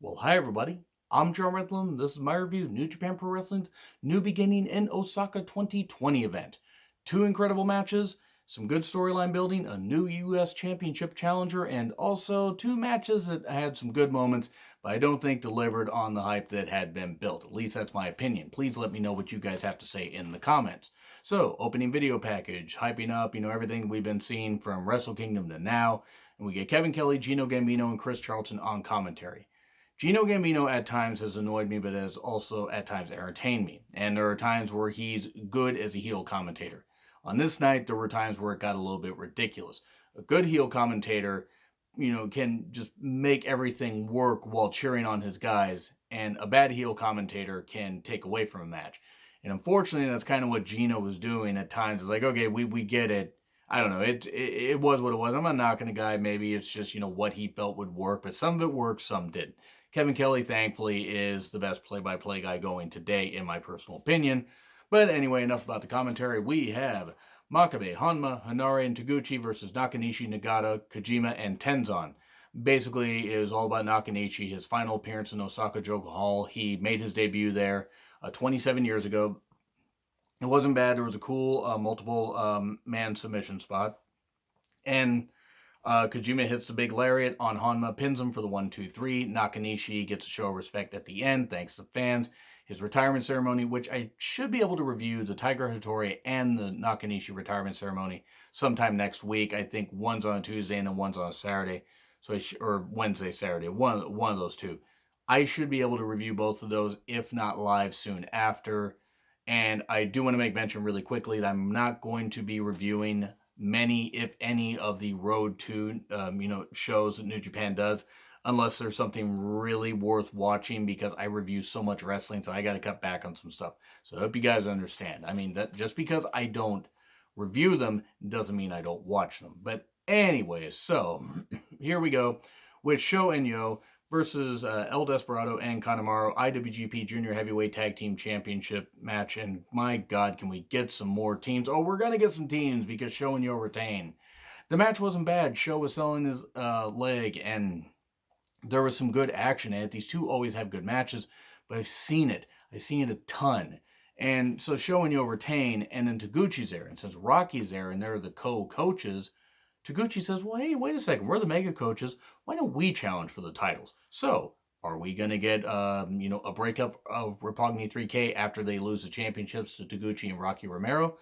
Well, hi everybody. I'm John Redland. This is my review of New Japan Pro Wrestling's New Beginning in Osaka 2020 event. Two incredible matches, some good storyline building, a new US Championship challenger, and also two matches that had some good moments, but I don't think delivered on the hype that had been built. At least that's my opinion. Please let me know what you guys have to say in the comments. So, opening video package, hyping up, everything we've been seeing from Wrestle Kingdom to now, and we get Kevin Kelly, Gino Gambino, and Chris Charlton on commentary. Gino Gambino at times has annoyed me, but has also at times entertained me. And there are times where he's good as a heel commentator. On this night, there were times where it got a little bit ridiculous. A good heel commentator, can just make everything work while cheering on his guys, and a bad heel commentator can take away from a match. And unfortunately, that's kind of what Gino was doing at times. It's like, okay, we get it. I don't know. It was what it was. I'm not knocking the guy. Maybe it's just what he felt would work, but some of it worked, some didn't. Kevin Kelly, thankfully, is the best play-by-play guy going today, in my personal opinion. But anyway, enough about the commentary. We have Makabe, Hanma, Hanare, and Taguchi versus Nakanishi, Nagata, Kojima, and Tenzan. Basically, it was all about Nakanishi, his final appearance in Osaka Joke Hall. He made his debut there 27 years ago. It wasn't bad. There was a cool multiple man submission spot. And Kojima hits the big lariat on Hanma, pins him for the 1-2-3. Nakanishi gets a show of respect at the end, thanks to fans. His retirement ceremony, which I should be able to review, the Tiger Hattori and the Nakanishi retirement ceremony sometime next week. I think one's on a Tuesday and then one's on a Saturday, or Wednesday, Saturday, one of those two. I should be able to review both of those, if not live soon after. And I do want to make mention really quickly that I'm not going to be reviewing many, if any, of the Road to, shows that New Japan does, unless there's something really worth watching, because I review so much wrestling, so I got to cut back on some stuff. So I hope you guys understand. I mean, that just because I don't review them doesn't mean I don't watch them. But anyways, so here we go with Sho and Yo versus El Desperado and Kanemaru, IWGP Junior Heavyweight Tag Team Championship match. And my God, can we get some more teams? Oh, we're going to get some teams because Sho and Yo retain. The match wasn't bad. Sho was selling his leg, and there was some good action in it. These two always have good matches, but I've seen it. I've seen it a ton. And so Sho and Yo retain, and then Taguchi's there. And since Rocky's there and they're the co-coaches, Taguchi says, well, hey, wait a second. We're the mega coaches. Why don't we challenge for the titles? So, are we going to get, a breakup of Roppongi 3K after they lose the championships to Taguchi and Rocky Romero?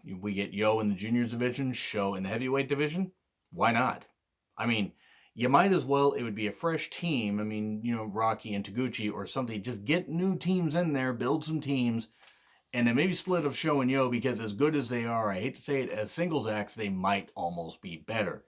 We get Yo in the juniors division, Sho in the heavyweight division? Why not? I mean, you might as well. It would be a fresh team. I mean, Rocky and Taguchi or something. Just get new teams in there, build some teams, and then maybe split up Sho and Yo, because as good as they are, I hate to say it, as singles acts, they might almost be better.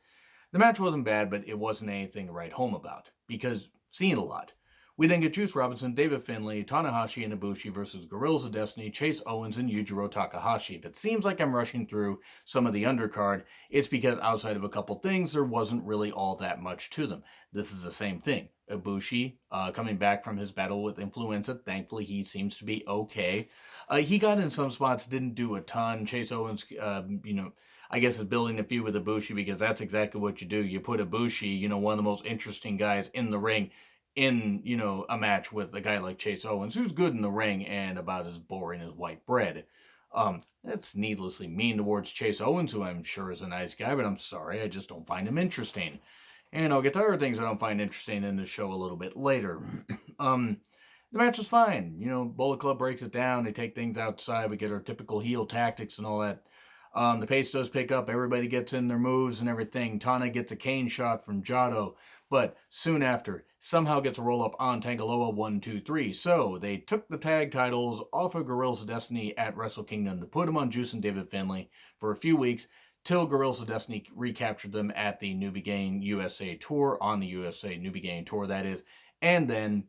The match wasn't bad, but it wasn't anything to write home about, because seeing a lot. We then get Juice Robinson, David Finlay, Tanahashi, and Ibushi versus Guerrillas of Destiny, Chase Owens, and Yujiro Takahashi. If it seems like I'm rushing through some of the undercard, it's because outside of a couple things, there wasn't really all that much to them. This is the same thing. Ibushi, coming back from his battle with influenza. Thankfully, he seems to be okay. He got in some spots, didn't do a ton. Chase Owens, I guess is building a feud with Ibushi, because that's exactly what you do. You put Ibushi, one of the most interesting guys in the ring, in, a match with a guy like Chase Owens, who's good in the ring and about as boring as white bread. That's needlessly mean towards Chase Owens, who I'm sure is a nice guy, but I'm sorry, I just don't find him interesting. And I'll get to other things I don't find interesting in the show a little bit later. The match was fine. Bullet Club breaks it down. They take things outside. We get our typical heel tactics and all that. The pace does pick up. Everybody gets in their moves and everything. Tana gets a cane shot from Jado, but soon after, somehow gets a roll-up on Tangaloa 1-2-3. So they took the tag titles off of Guerrillas of Destiny at Wrestle Kingdom to put them on Juice and David Finlay for a few weeks, till Guerrillas of Destiny recaptured them at the New Beginning USA Tour, on the USA New Beginning Tour, that is. And then,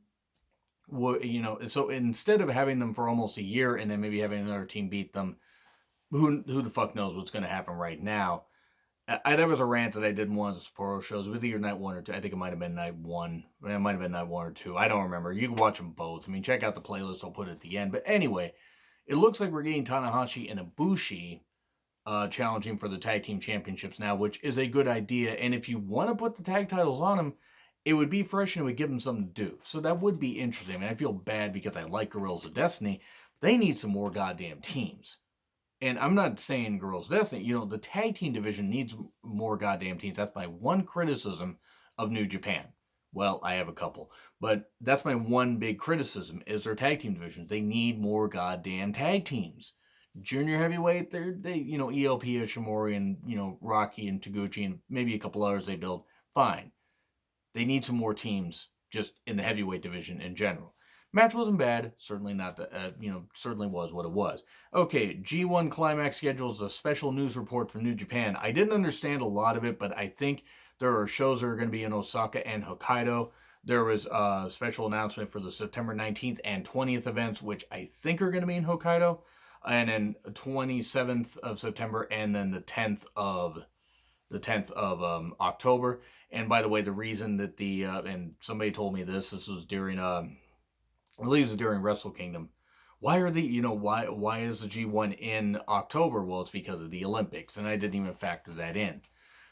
so instead of having them for almost a year and then maybe having another team beat them, who the fuck knows what's going to happen right now. There was a rant that I did in one of the Sapporo shows. It was either night 1 or 2. I think it might have been night 1. It might have been night 1 or 2. I don't remember. You can watch them both. I mean, check out the playlist. I'll put it at the end. But anyway, it looks like we're getting Tanahashi and Ibushi challenging for the tag team championships now, which is a good idea. And if you want to put the tag titles on them, it would be fresh and it would give them something to do. So that would be interesting. I mean, I feel bad because I like Guerrillas of Destiny. They need some more goddamn teams. And I'm not saying Guerrillas of Destiny, the tag team division needs more goddamn teams. That's my one criticism of New Japan. Well, I have a couple, but that's my one big criticism is their tag team divisions. They need more goddamn tag teams. Junior heavyweight, ELP, Ishimori, and Rocky and Taguchi, and maybe a couple others they build. Fine. They need some more teams just in the heavyweight division in general. Match wasn't bad. Certainly not certainly was what it was. Okay, G1 Climax schedules a special news report from New Japan. I didn't understand a lot of it, but I think there are shows that are going to be in Osaka and Hokkaido. There was a special announcement for the September 19th and 20th events, which I think are going to be in Hokkaido. And then 27th of September and then the 10th of October. And by the way, the reason that and somebody told me this was during I believe it was during Wrestle Kingdom. Why are why is the G1 in October? Well, it's because of the Olympics, and I didn't even factor that in.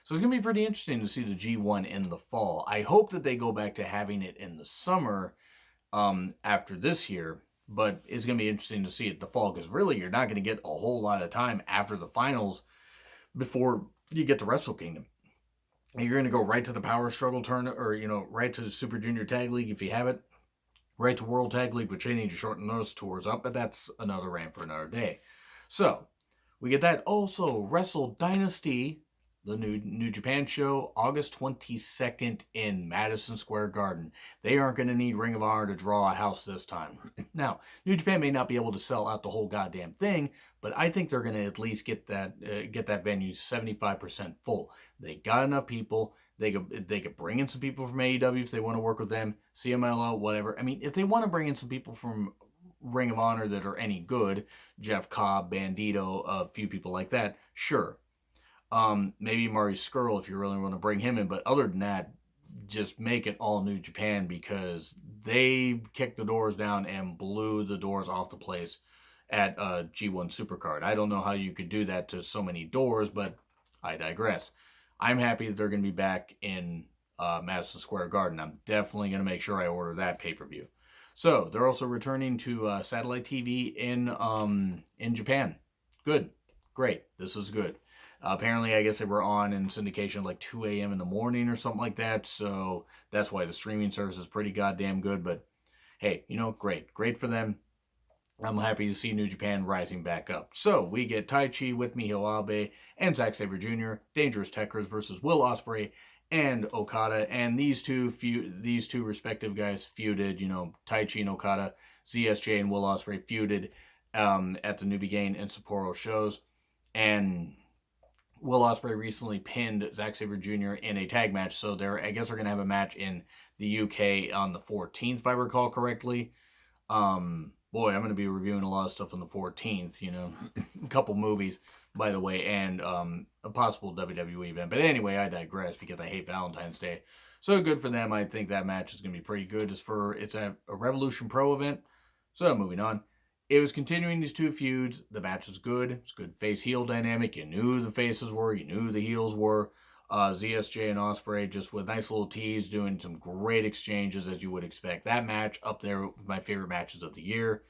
So it's gonna be pretty interesting to see the G1 in the fall. I hope that they go back to having it in the summer after this year, but it's gonna be interesting to see it in the fall because really you're not gonna get a whole lot of time after the finals before you get to Wrestle Kingdom. You're going to go right to the Power Struggle tournament, or right to the Super Junior Tag League if you have it, right to World Tag League, which they need to shorten those tours up, but that's another rant for another day. So we get that. Also, Wrestle Dynasty, the New Japan show, August 22nd in Madison Square Garden. They aren't going to need Ring of Honor to draw a house this time. Now, New Japan may not be able to sell out the whole goddamn thing, but I think they're going to at least get that venue 75% full. They got enough people. They could bring in some people from AEW if they want to work with them, CMLL, whatever. I mean, if they want to bring in some people from Ring of Honor that are any good, Jeff Cobb, Bandito, a few people like that, sure. Maybe Mari Skrull if you really want to bring him in, but other than that, just make it all New Japan because they kicked the doors down and blew the doors off the place at G1 Supercard. I don't know how you could do that to so many doors, but I digress. I'm happy that they're going to be back in Madison Square Garden. I'm definitely going to make sure I order that pay-per-view. So they're also returning to satellite TV in Japan. Good, great. This is good. Apparently, I guess they were on in syndication like 2 a.m. in the morning or something like that. So that's why the streaming service is pretty goddamn good. But hey, great for them. I'm happy to see New Japan rising back up. So we get Taichi with Miho Abe and Zack Sabre Jr., Dangerous Tekkers versus Will Ospreay and Okada. And these two respective guys feuded. Taichi and Okada, ZSJ and Will Ospreay feuded at the New Beginning and Sapporo shows. And Will Ospreay recently pinned Zack Sabre Jr. in a tag match, so I guess they're going to have a match in the UK on the 14th, if I recall correctly. Boy, I'm going to be reviewing a lot of stuff on the 14th, a couple movies, by the way, and a possible WWE event. But anyway, I digress because I hate Valentine's Day. So good for them. I think that match is going to be pretty good. It's a Revolution Pro event. So moving on. It was continuing these two feuds. The match was good. It's good face-heel dynamic. You knew who the faces were. You knew who the heels were. ZSJ and Ospreay just with nice little tease, doing some great exchanges as you would expect. That match up there with my favorite matches of the year.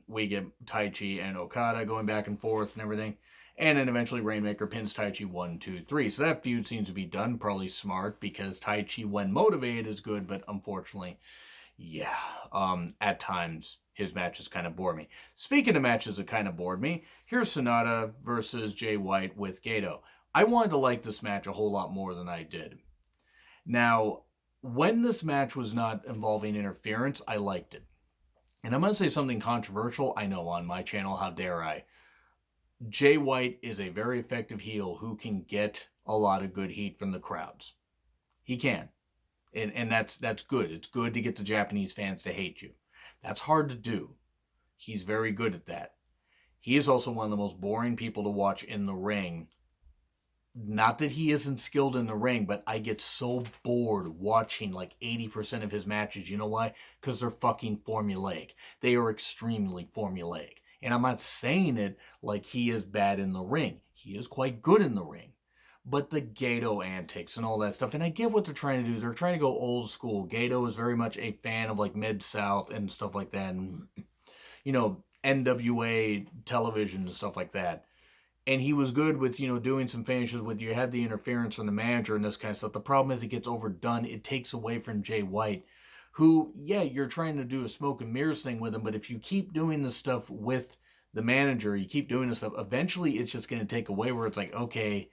We get Taichi and Okada going back and forth and everything. And then eventually Rainmaker pins Taichi 1, 2, 3. So that feud seems to be done. Probably smart because Taichi, when motivated, is good. But unfortunately, yeah, at times his matches kind of bore me. Speaking of matches that kind of bored me, here's Sonata versus Jay White with Gato. I wanted to like this match a whole lot more than I did. Now, when this match was not involving interference, I liked it. And I'm going to say something controversial. I know on my channel, how dare I. Jay White is a very effective heel who can get a lot of good heat from the crowds. He can. And that's good. It's good to get the Japanese fans to hate you. That's hard to do. He's very good at that. He is also one of the most boring people to watch in the ring. Not that he isn't skilled in the ring, but I get so bored watching like 80% of his matches. You know why? Because they're fucking formulaic. They are extremely formulaic. And I'm not saying it like he is bad in the ring. He is quite good in the ring. but the Gato antics and all that stuff, and I get what they're trying to do. They're trying to go old school. Gato is very much a fan of like Mid-South and stuff like that, and NWA television and stuff like that. And he was good with, doing some finishes with you had the interference from the manager and this kind of stuff. The problem is it gets overdone. It takes away from Jay White, who, yeah, you're trying to do a smoke and mirrors thing with him, but if you keep doing this stuff with the manager, you keep doing this stuff, eventually it's just going to take away where it's like, okay,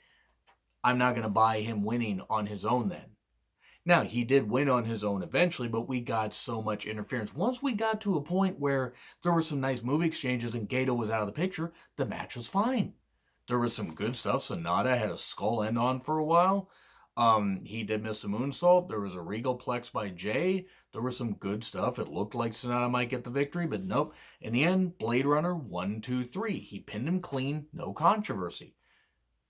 I'm not going to buy him winning on his own then. Now, he did win on his own eventually, but we got so much interference. Once we got to a point where there were some nice move exchanges and Gato was out of the picture, the match was fine. There was some good stuff. Sonata had a skull end on for a while. He did miss a moonsault. There was a regal plex by Jay. There was some good stuff. It looked like Sonata might get the victory, but nope. In the end, Blade Runner 1, 2, 3. He pinned him clean, no controversy.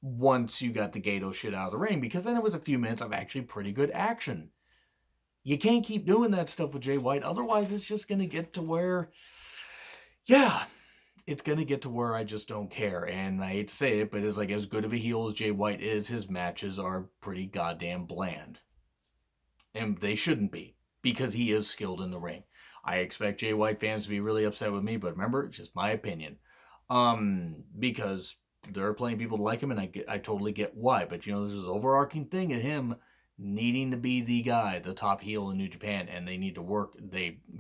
Once you got the Gato shit out of the ring, because then it was a few minutes of actually pretty good action. You can't keep doing that stuff with Jay White, otherwise it's just going to get to where, yeah, it's going to get to where I just don't care. And I hate to say it, but it's like as good of a heel as Jay White is, his matches are pretty goddamn bland. And they shouldn't be, because he is skilled in the ring. I expect Jay White fans to be really upset with me, but remember, it's just my opinion. Because there are plenty of people that like him, and I totally get why. But, there's this overarching thing of him needing to be the guy, the top heel in New Japan, and they're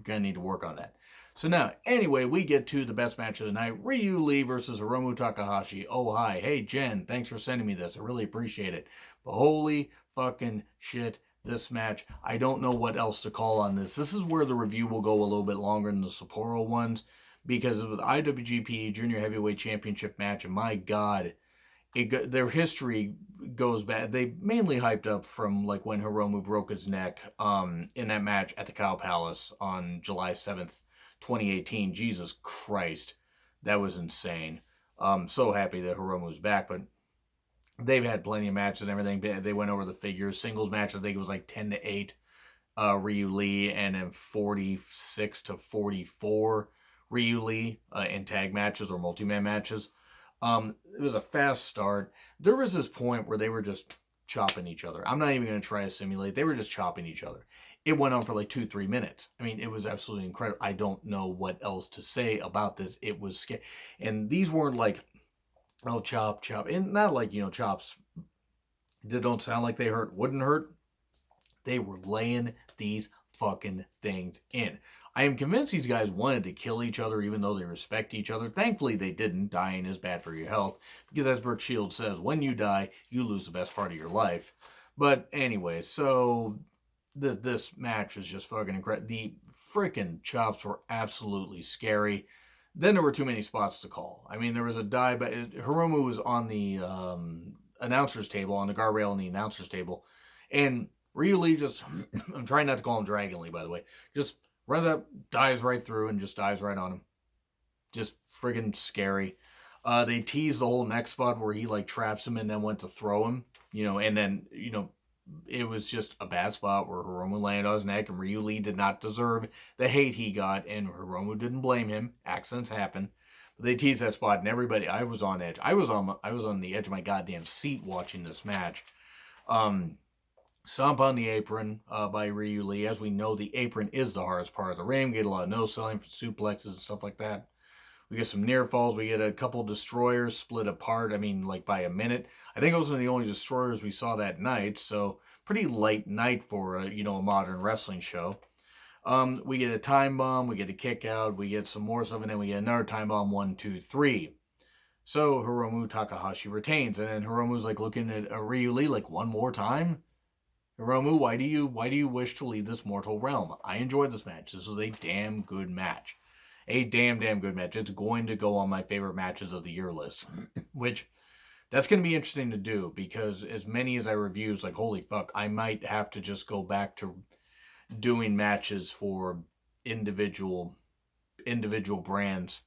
gonna need to work on that. So now, anyway, we get to the best match of the night, Ryu Lee versus Hiromu Takahashi. Oh, hi. Hey, Jen, thanks for sending me this. I really appreciate it. But holy fucking shit, this match, I don't know what else to call on this. This is where the review will go a little bit longer than the Sapporo ones, because of the IWGP Junior Heavyweight Championship match, and my God, their history goes back. They mainly hyped up from like when Hiromu broke his neck in that match at the Cow Palace on July 7th, 2018. Jesus Christ, that was insane. I'm so happy that Hiromu's back, but they've had plenty of matches and everything. They went over the figures. Singles match, I think it was like 10-8 Ryu Lee, and then 46-44 Ryu Lee in tag matches or multi-man matches. It was a fast start. There was this point where they were just chopping each other. I'm not even going to try to simulate. They were just chopping each other. It went on for like 2-3 minutes. I mean, it was absolutely incredible. I don't know what else to say about this. It was scary. And these weren't like, oh, chop, chop. And not like, chops that don't sound like they wouldn't hurt. They were laying these fucking things in. I am convinced these guys wanted to kill each other even though they respect each other. Thankfully, they didn't. Dying is bad for your health because, as Burt Shields says, when you die, you lose the best part of your life. But anyway, so this match was just fucking incredible. The freaking chops were absolutely scary. Then there were too many spots to call. I mean, there was a dive, but Hiromu was on the announcer's table, on the guardrail in the announcer's table, and Ryu Lee just, I'm trying not to call him Dragon Lee, by the way, just runs up, dives right through, and just dives right on him. Just friggin' scary. They teased the whole neck spot where he like traps him and then went to throw him, and then, it was just a bad spot where Hiromu landed on his neck, and Ryu Lee did not deserve the hate he got, and Hiromu didn't blame him. Accidents happen. But they teased that spot, and everybody, I was on edge. I was on the edge of my goddamn seat watching this match. Stomp on the apron by Ryu Lee. As we know, the apron is the hardest part of the ring. We get a lot of no-selling for suplexes and stuff like that. We get some near falls. We get a couple destroyers split apart. I mean, like by a minute. I think those are the only destroyers we saw that night. So pretty light night for a modern wrestling show. We get a time bomb. We get a kick out. We get some more stuff, and then we get another time bomb. 1, 2, 3. So Hiromu Takahashi retains, and then Hiromu's like looking at Ryu Lee like, one more time. Hiromu, why do you wish to leave this mortal realm? I enjoyed this match. This was a damn good match. A damn good match. It's going to go on my favorite matches of the year list, which that's going to be interesting to do because as many as I review, it's like, holy fuck, I might have to just go back to doing matches for individual brands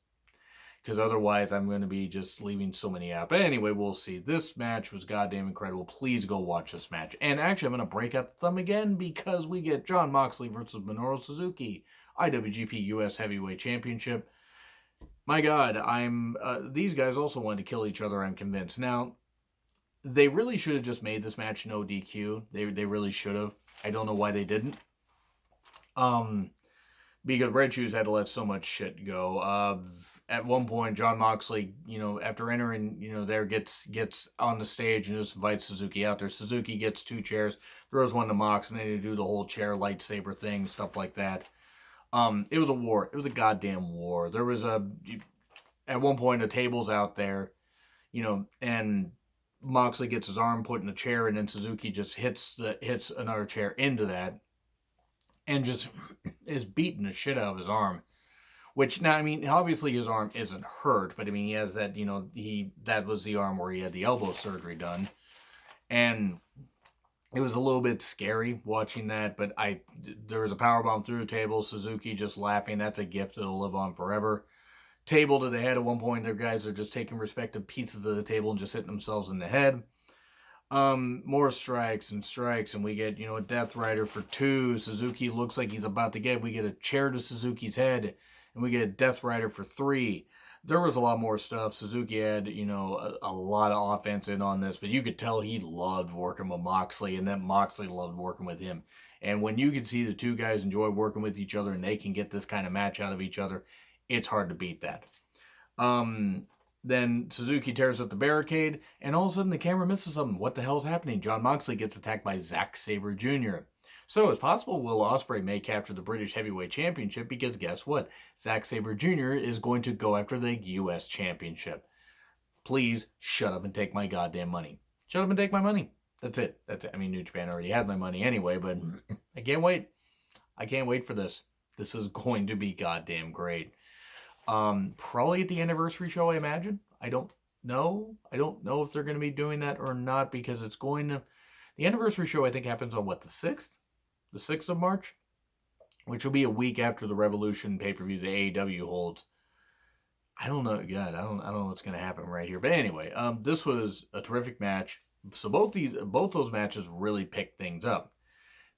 because otherwise I'm going to be just leaving so many out. But anyway, we'll see. This match was goddamn incredible. Please go watch this match. And actually, I'm going to break out the thumb again because we get Jon Moxley versus Minoru Suzuki. IWGP US Heavyweight Championship. My God, these guys also wanted to kill each other, I'm convinced. Now, They really should have just made this match no DQ. They really should have. I don't know why they didn't. Because Red Shoes had to let so much shit go. At one point, John Moxley, after entering, there gets on the stage and just invites Suzuki out there. Suzuki gets 2 chairs, throws one to Mox, and they do the whole chair lightsaber thing, stuff like that. It was a war. It was a goddamn war. There was at one point, a table's out there, and Moxley gets his arm put in a chair, and then Suzuki just hits another chair into that, and just is beating the shit out of his arm. Which now, I mean, obviously his arm isn't hurt, but I mean, he has that, that was the arm where he had the elbow surgery done, and it was a little bit scary watching that. But there was a powerbomb through the table, Suzuki just laughing. That's a gift that'll live on forever. Table to the head. At one point, their guys are just taking respective pieces of the table and just hitting themselves in the head. More strikes, and we get, a Death Rider for 2. Suzuki looks like he's about to we get a chair to Suzuki's head, and we get a Death Rider for 3. There was a lot more stuff. Suzuki had, a lot of offense in on this, but you could tell he loved working with Moxley, and that Moxley loved working with him. And when you can see the two guys enjoy working with each other and they can get this kind of match out of each other, it's hard to beat that. Then Suzuki tears up the barricade, and all of a sudden the camera misses something. What the hell's happening? John Moxley gets attacked by Zack Sabre Jr. So it's possible Will Ospreay may capture the British Heavyweight Championship, because guess what? Zack Sabre Jr. is going to go after the U.S. Championship. Please shut up and take my goddamn money. Shut up and take my money. That's it. I mean, New Japan already had my money anyway, but I can't wait. I can't wait for this. This is going to be goddamn great. Probably at the anniversary show, I imagine. I don't know. I don't know if they're going to be doing that or not, because it's going to... The anniversary show, I think, happens on, the 6th? The 6th of March? Which will be a week after the Revolution pay-per-view the AEW holds. I don't know. God, I don't know what's going to happen right here. But anyway, this was a terrific match. So both those matches really picked things up.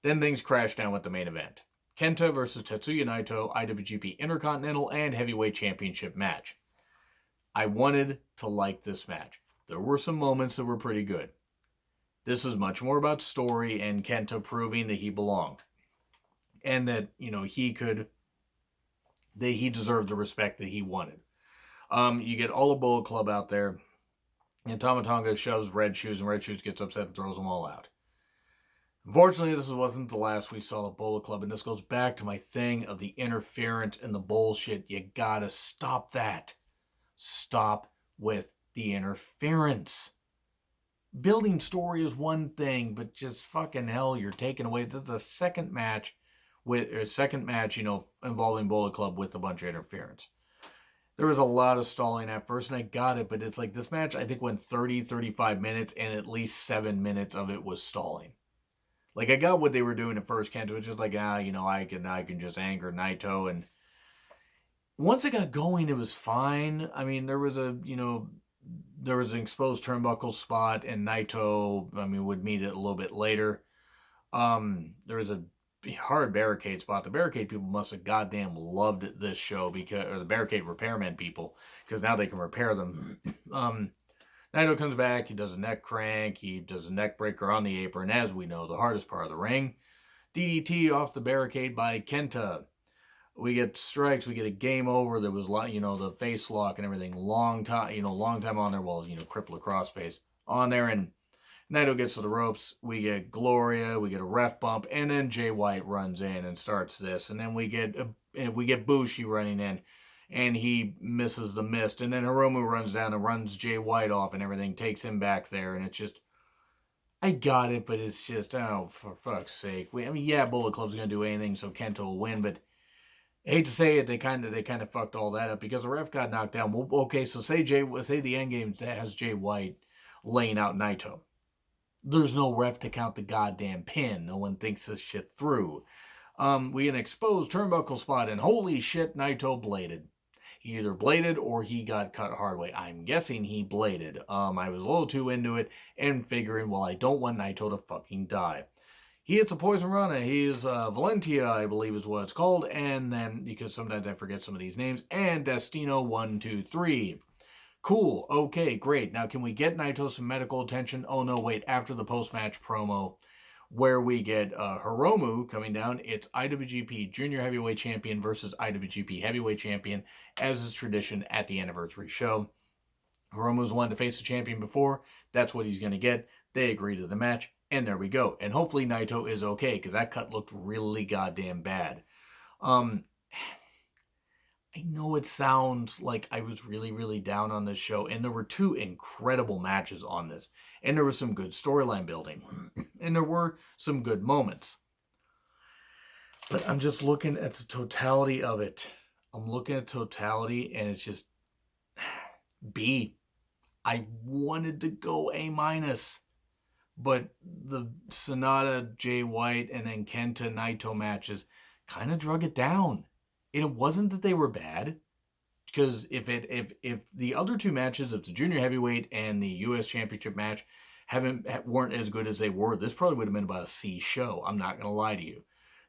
Then things crashed down with the main event. Kenta versus Tetsuya Naito, IWGP Intercontinental and Heavyweight Championship match. I wanted to like this match. There were some moments that were pretty good. This is much more about story and Kenta proving that he belonged. And that, he deserved the respect that he wanted. You get all the Bullet Club out there, and Tama Tonga shoves Red Shoes, and Red Shoes gets upset and throws them all out. Unfortunately, this wasn't the last we saw the Bullet Club, and this goes back to my thing of the interference and the bullshit. You gotta stop that. Stop with the interference. Building story is one thing, but just fucking hell, you're taking away. This is a second match, involving Bullet Club with a bunch of interference. There was a lot of stalling at first, and I got it, but it's like this match, I think, went 30, 35 minutes, and at least 7 minutes of it was stalling. Like, I got what they were doing at first, Kenta, which is like, I can just anger Naito, and once it got going, it was fine. I mean, there was an exposed turnbuckle spot, and Naito, would meet it a little bit later. There was a hard barricade spot. The barricade people must have goddamn loved this show, or the barricade repairmen people, because now they can repair them. Naito comes back, he does a neck crank, he does a neck breaker on the apron, as we know, the hardest part of the ring. DDT off the barricade by Kenta. We get strikes, we get a game over. There was, the face lock and everything. Long time on there. Well, crippler crossface on there, and Naito gets to the ropes. We get Gloria, we get a ref bump, and then Jay White runs in and starts this. And then we get Bushi running in, and he misses the mist. And then Hiromu runs down and runs Jay White off and everything, takes him back there. And it's just, I got it, but it's just, oh, for fuck's sake. Bullet Club's going to do anything so Kenta will win, but I hate to say it, they kind of fucked all that up, because the ref got knocked down. Well, okay, so say the end game has Jay White laying out Naito. There's no ref to count the goddamn pin. No one thinks this shit through. We get an exposed turnbuckle spot, and holy shit, Naito bladed. He either bladed or he got cut hard way. I'm guessing he bladed. I was a little too into it and figuring, well, I don't want Naito to fucking die. He hits a Poison Rana. He is Valentia, I believe is what it's called. And then, because sometimes I forget some of these names, and Destino 1, 2, 3. Cool. Okay, great. Now, can we get Naito some medical attention? Oh, no, wait. After the post match promo, where we get Hiromu coming down, it's IWGP Junior Heavyweight Champion versus IWGP Heavyweight Champion, as is tradition at the anniversary show. Hiromu's wanted to face the champion before. That's what he's going to get. They agree to the match, and there we go. And hopefully Naito is okay, because that cut looked really goddamn bad. Um, I know it sounds like I was really, really down on this show, and there were two incredible matches on this, and there was some good storyline building, and there were some good moments. But I'm just looking at the totality of it. I'm looking at totality, and it's just B. I wanted to go A minus, but the Sonata, Jay White, and then Kenta Naito matches kind of drug it down. And it wasn't that they were bad, because if the other two matches, if the junior heavyweight and the U.S. Championship match weren't as good as they were, this probably would have been about a C show. I'm not gonna lie to you.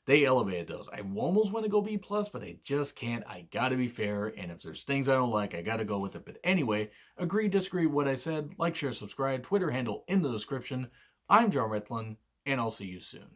They elevated those. I almost want to go B plus, but I just can't. I gotta be fair, and if there's things I don't like, I gotta go with it. But anyway, agree, disagree with what I said. Like, share, subscribe. Twitter handle in the description. I'm John Ritlin, and I'll see you soon.